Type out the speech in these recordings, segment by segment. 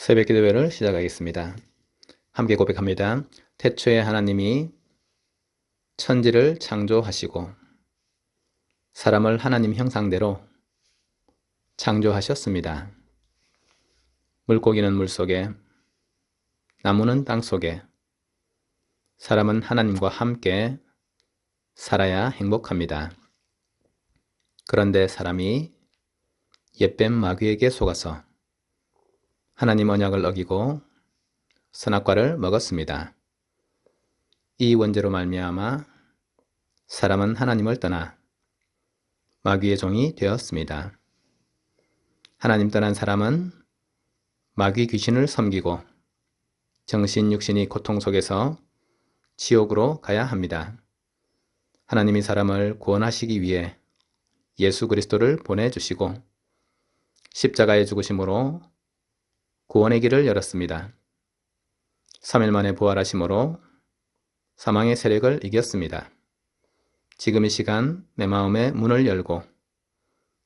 새벽 기도회를 시작하겠습니다. 함께 고백합니다. 태초에 하나님이 천지를 창조하시고 사람을 하나님 형상대로 창조하셨습니다. 물고기는 물속에, 나무는 땅속에, 사람은 하나님과 함께 살아야 행복합니다. 그런데 사람이 옛뱀 마귀에게 속아서 하나님 언약을 어기고 선악과를 먹었습니다. 이 원죄로 말미암아 사람은 하나님을 떠나 마귀의 종이 되었습니다. 하나님 떠난 사람은 마귀 귀신을 섬기고 정신 육신이 고통 속에서 지옥으로 가야 합니다. 하나님이 사람을 구원하시기 위해 예수 그리스도를 보내주시고 십자가의 죽으심으로 구원의 길을 열었습니다. 3일 만에 부활하심으로 사망의 세력을 이겼습니다. 지금 이 시간 내 마음의 문을 열고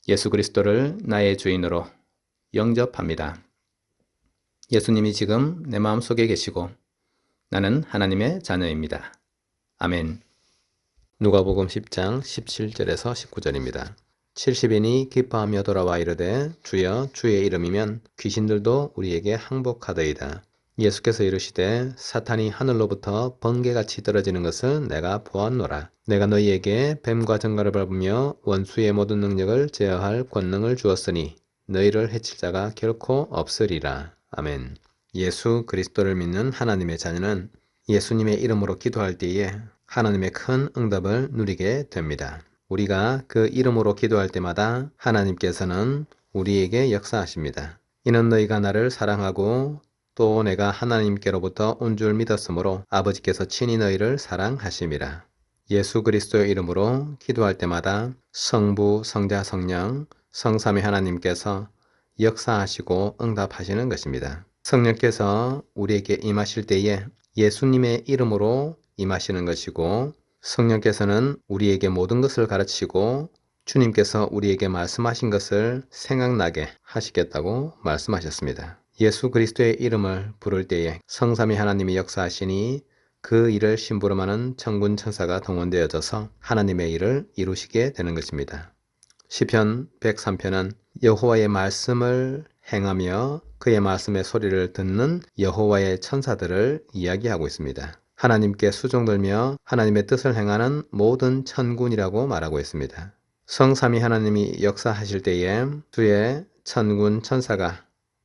예수 그리스도를 나의 주인으로 영접합니다. 예수님이 지금 내 마음속에 계시고 나는 하나님의 자녀입니다. 아멘. 누가복음 10장 17절에서 19절입니다. 70인이 기뻐하며 돌아와 이르되 주여 주의 이름이면 귀신들도 우리에게 항복하더이다. 예수께서 이르시되 사탄이 하늘로부터 번개같이 떨어지는 것을 내가 보았노라. 내가 너희에게 뱀과 정갈을 밟으며 원수의 모든 능력을 제어할 권능을 주었으니 너희를 해칠 자가 결코 없으리라. 아멘. 예수 그리스도를 믿는 하나님의 자녀는 예수님의 이름으로 기도할 때에 하나님의 큰 응답을 누리게 됩니다. 우리가 그 이름으로 기도할 때마다 하나님께서는 우리에게 역사하십니다. 이는 너희가 나를 사랑하고 또 내가 하나님께로부터 온 줄 믿었으므로 아버지께서 친히 너희를 사랑하심이라. 예수 그리스도의 이름으로 기도할 때마다 성부, 성자, 성령, 성삼위 하나님께서 역사하시고 응답하시는 것입니다. 성령께서 우리에게 임하실 때에 예수님의 이름으로 임하시는 것이고 성령께서는 우리에게 모든 것을 가르치고 주님께서 우리에게 말씀하신 것을 생각나게 하시겠다고 말씀하셨습니다. 예수 그리스도의 이름을 부를 때에 성삼위 하나님이 역사하시니 그 일을 심부름하는 천군 천사가 동원되어져서 하나님의 일을 이루시게 되는 것입니다. 시편 103편은 여호와의 말씀을 행하며 그의 말씀의 소리를 듣는 여호와의 천사들을 이야기하고 있습니다. 하나님께 수종들며 하나님의 뜻을 행하는 모든 천군이라고 말하고 있습니다. 성삼위 하나님이 역사하실 때에 주의 천군 천사가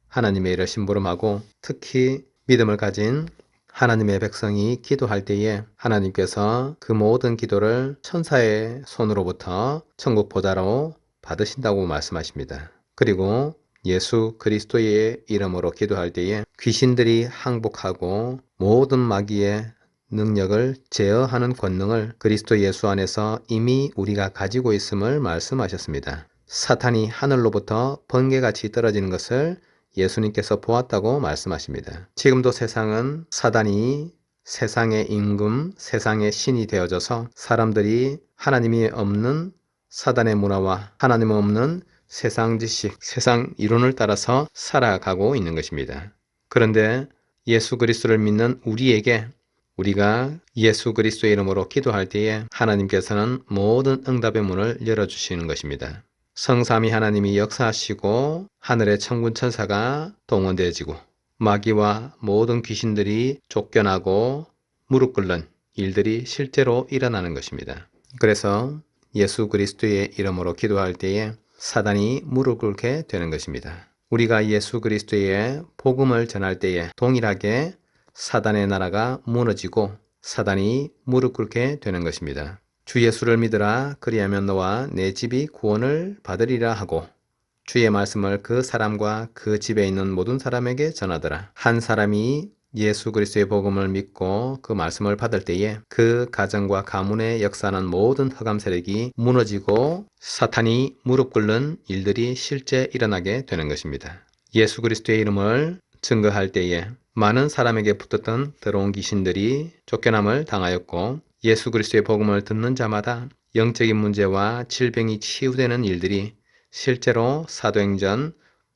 하나님의 일을 심부름하고 특히 믿음을 가진 하나님의 백성이 기도할 때에 하나님께서 그 모든 기도를 천사의 손으로부터 천국 보좌로 받으신다고 말씀하십니다. 그리고 예수 그리스도의 이름으로 기도할 때에 귀신들이 항복하고 모든 마귀의 능력을 제어하는 권능을 그리스도 예수 안에서 이미 우리가 가지고 있음을 말씀하셨습니다. 사탄이 하늘로부터 번개같이 떨어지는 것을 예수님께서 보았다고 말씀하십니다. 지금도 세상은 사단이 세상의 임금, 세상의 신이 되어져서 사람들이 하나님이 없는 사단의 문화와 하나님 없는 세상 지식, 세상 이론을 따라서 살아가고 있는 것입니다. 그런데 예수 그리스도를 믿는 우리에게 우리가 예수 그리스도의 이름으로 기도할 때에 하나님께서는 모든 응답의 문을 열어주시는 것입니다. 성삼위 하나님이 역사하시고 하늘의 천군 천사가 동원되어지고 마귀와 모든 귀신들이 쫓겨나고 무릎 꿇는 일들이 실제로 일어나는 것입니다. 그래서 예수 그리스도의 이름으로 기도할 때에 사단이 무릎 꿇게 되는 것입니다. 우리가 예수 그리스도의 복음을 전할 때에 동일하게 사단의 나라가 무너지고 사단이 무릎 꿇게 되는 것입니다. 주 예수를 믿으라 그리하면 너와 내 집이 구원을 받으리라 하고 주의 말씀을 그 사람과 그 집에 있는 모든 사람에게 전하더라. 한 사람이 예수 그리스도의 복음을 믿고 그 말씀을 받을 때에 그 가정과 가문에 역사하는 모든 흑암 세력이 무너지고 사탄이 무릎 꿇는 일들이 실제 일어나게 되는 것입니다. 예수 그리스도의 이름을 증거할 때에 많은 사람에게 붙었던 더러운 귀신들이 쫓겨남을 당하였고 예수 그리스도의 복음을 듣는 자마다 영적인 문제와 질병이 치유되는 일들이 실제로 사도행전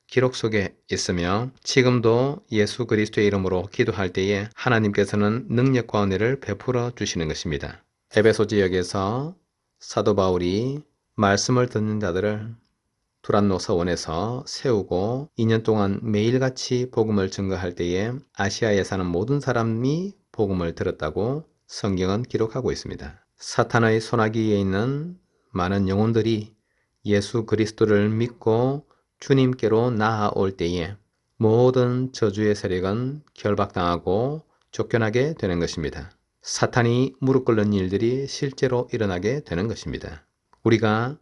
기록 속에 있으며 지금도 예수 그리스도의 이름으로 기도할 때에 하나님께서는 능력과 은혜를 베풀어 주시는 것입니다. 에베소 지역에서 사도 바울이 말씀을 듣는 자들을 두란노 서원에서 세우고 2년 동안 매일같이 복음을 증거할 때에 아시아에 사는 모든 사람이 복음을 들었다고 성경은 기록하고 있습니다. 사탄의 손아귀에 있는 많은 영혼들이 예수 그리스도를 믿고 주님께로 나아올 때에 모든 저주의 세력은 결박당하고 쫓겨나게 되는 것입니다. 사탄이 무릎 꿇는 일들이 실제로 일어나게 되는 것입니다. 우리가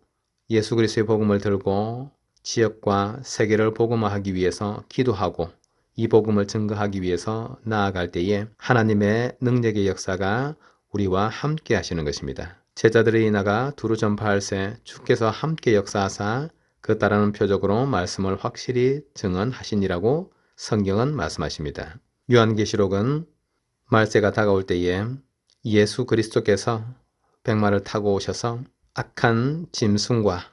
예수 그리스도의 복음을 들고 지역과 세계를 복음화하기 위해서 기도하고 이 복음을 증거하기 위해서 나아갈 때에 하나님의 능력의 역사가 우리와 함께 하시는 것입니다. 제자들이 나가 두루 전파할세 주께서 함께 역사하사 그 따르는 표적으로 말씀을 확실히 증언하시니라고 성경은 말씀하십니다. 요한계시록은 말세가 다가올 때에 예수 그리스도께서 백마를 타고 오셔서 악한 짐승과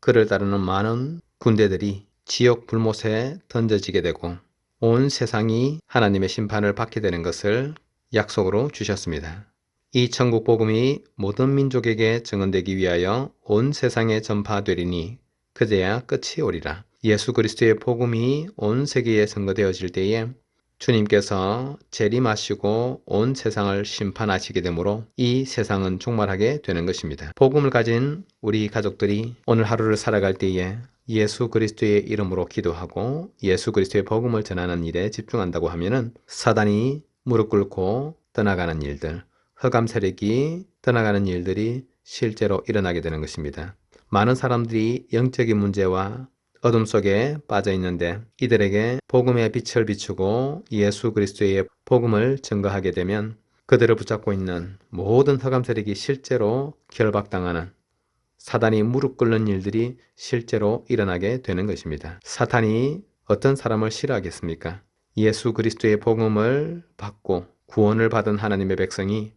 그를 따르는 많은 군대들이 지옥 불못에 던져지게 되고 온 세상이 하나님의 심판을 받게 되는 것을 약속으로 주셨습니다. 이 천국 복음이 모든 민족에게 증언되기 위하여 온 세상에 전파되리니 그제야 끝이 오리라. 예수 그리스도의 복음이 온 세계에 선거되어질 때에 주님께서 재림하시고 온 세상을 심판하시게 되므로 이 세상은 종말하게 되는 것입니다. 복음을 가진 우리 가족들이 오늘 하루를 살아갈 때에 예수 그리스도의 이름으로 기도하고 예수 그리스도의 복음을 전하는 일에 집중한다고 하면은 사단이 무릎 꿇고 떠나가는 일들, 흑암 세력이 떠나가는 일들이 실제로 일어나게 되는 것입니다. 많은 사람들이 영적인 문제와 어둠 속에 빠져 있는데 이들에게 복음의 빛을 비추고 예수 그리스도의 복음을 증거하게 되면 그들을 붙잡고 있는 모든 흑암 세력이 실제로 결박당하는 사단이 무릎 꿇는 일들이 실제로 일어나게 되는 것입니다. 사탄이 어떤 사람을 싫어하겠습니까? 예수 그리스도의 복음을 받고 구원을 받은 하나님의 백성이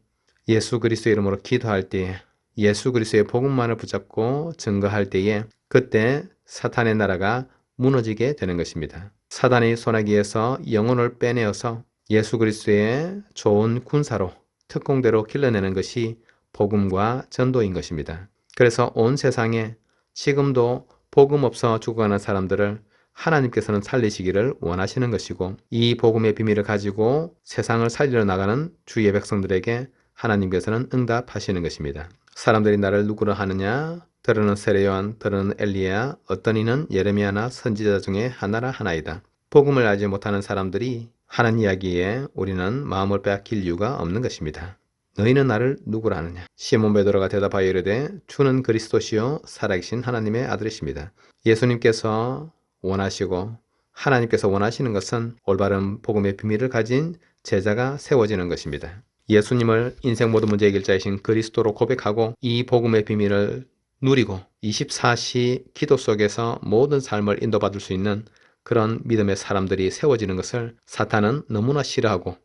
예수 그리스도의 이름으로 기도할 때에 예수 그리스도의 복음만을 붙잡고 증거할 때에 그때 사탄의 나라가 무너지게 되는 것입니다. 사단의 손아귀에서 영혼을 빼내어서 예수 그리스도의 좋은 군사로 특공대로 길러내는 것이 복음과 전도인 것입니다. 그래서 온 세상에 지금도 복음 없어 죽어가는 사람들을 하나님께서는 살리시기를 원하시는 것이고 이 복음의 비밀을 가지고 세상을 살리러 나가는 주의 백성들에게 하나님께서는 응답하시는 것입니다. 사람들이 나를 누구로 하느냐? 들으는 세례요한, 들으는 엘리야, 어떤 이는 예레미야나 선지자 중에 하나라 하나이다. 복음을 알지 못하는 사람들이 하는 이야기에 우리는 마음을 빼앗길 이유가 없는 것입니다. 너희는 나를 누구라 하느냐? 시몬 베드로가 대답하여 이르되 주는 그리스도시요 살아계신 하나님의 아들이십니다. 예수님께서 원하시고 하나님께서 원하시는 것은 올바른 복음의 비밀을 가진 제자가 세워지는 것입니다. 예수님을 인생 모든 문제 해결자이신 그리스도로 고백하고 이 복음의 비밀을 누리고 24시 기도 속에서 모든 삶을 인도받을 수 있는 그런 믿음의 사람들이 세워지는 것을 사탄은 너무나 싫어하고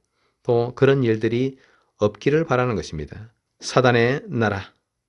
또 그런 일들이 없기를 바라는 것입니다. 사단의 나라,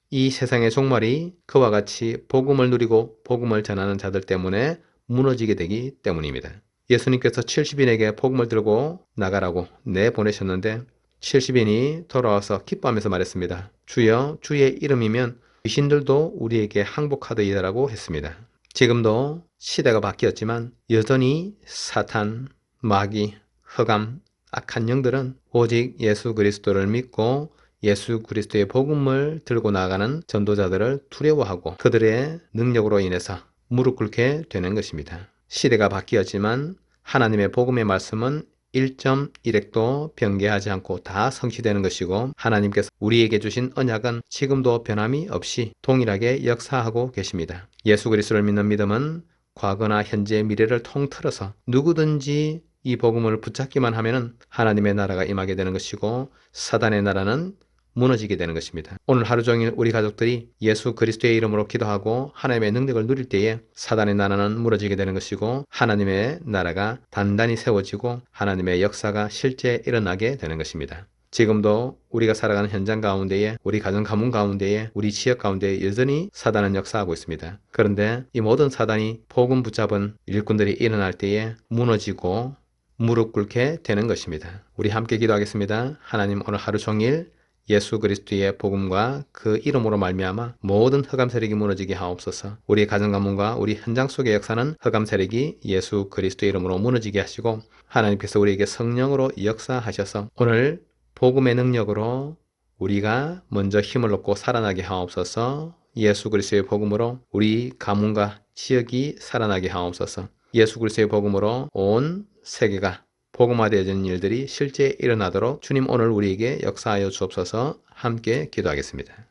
이 세상의 종말이 그와 같이 복음을 누리고 복음을 전하는 자들 때문에 무너지게 되기 때문입니다. 예수님께서 70인에게 복음을 들고 나가라고 내보내셨는데 70인이 돌아와서 기뻐하면서 말했습니다. 주여, 주의 이름이면 귀신들도 우리에게 항복하더이다라고 했습니다. 지금도 시대가 바뀌었지만 여전히 사탄, 마귀, 흑암, 악한 영들은 오직 예수 그리스도를 믿고 예수 그리스도의 복음을 들고 나가는 전도자들을 두려워하고 그들의 능력으로 인해서 무릎 꿇게 되는 것입니다. 시대가 바뀌었지만 하나님의 복음의 말씀은 1.1핵도 변개하지 않고 다 성취되는 것이고 하나님께서 우리에게 주신 언약은 지금도 변함이 없이 동일하게 역사하고 계십니다. 예수 그리스도를 믿는 믿음은 과거나 현재, 미래를 통틀어서 누구든지 이 복음을 붙잡기만 하면 하나님의 나라가 임하게 되는 것이고 사단의 나라는 무너지게 되는 것입니다. 오늘 하루 종일 우리 가족들이 예수 그리스도의 이름으로 기도하고 하나님의 능력을 누릴 때에 사단의 나라는 무너지게 되는 것이고 하나님의 나라가 단단히 세워지고 하나님의 역사가 실제 일어나게 되는 것입니다. 지금도 우리가 살아가는 현장 가운데에, 우리 가정 가문 가운데에, 우리 지역 가운데에 여전히 사단은 역사하고 있습니다. 그런데 이 모든 사단이 복음 붙잡은 일꾼들이 일어날 때에 무너지고 무릎 꿇게 되는 것입니다. 우리 함께 기도하겠습니다. 하나님, 오늘 하루 종일 예수 그리스도의 복음과 그 이름으로 말미암아 모든 흑암 세력이 무너지게 하옵소서. 우리의 가정 가문과 우리 현장 속의 역사는 흑암 세력이 예수 그리스도의 이름으로 무너지게 하시고, 하나님께서 우리에게 성령으로 역사하셔서 오늘 복음의 능력으로 우리가 먼저 힘을 얻고 살아나게 하옵소서. 예수 그리스도의 복음으로 우리 가문과 지역이 살아나게 하옵소서. 예수 그리스도의 복음으로 온 세계가 복음화되어지는 일들이 실제 일어나도록 주님 오늘 우리에게 역사하여 주옵소서. 함께 기도하겠습니다.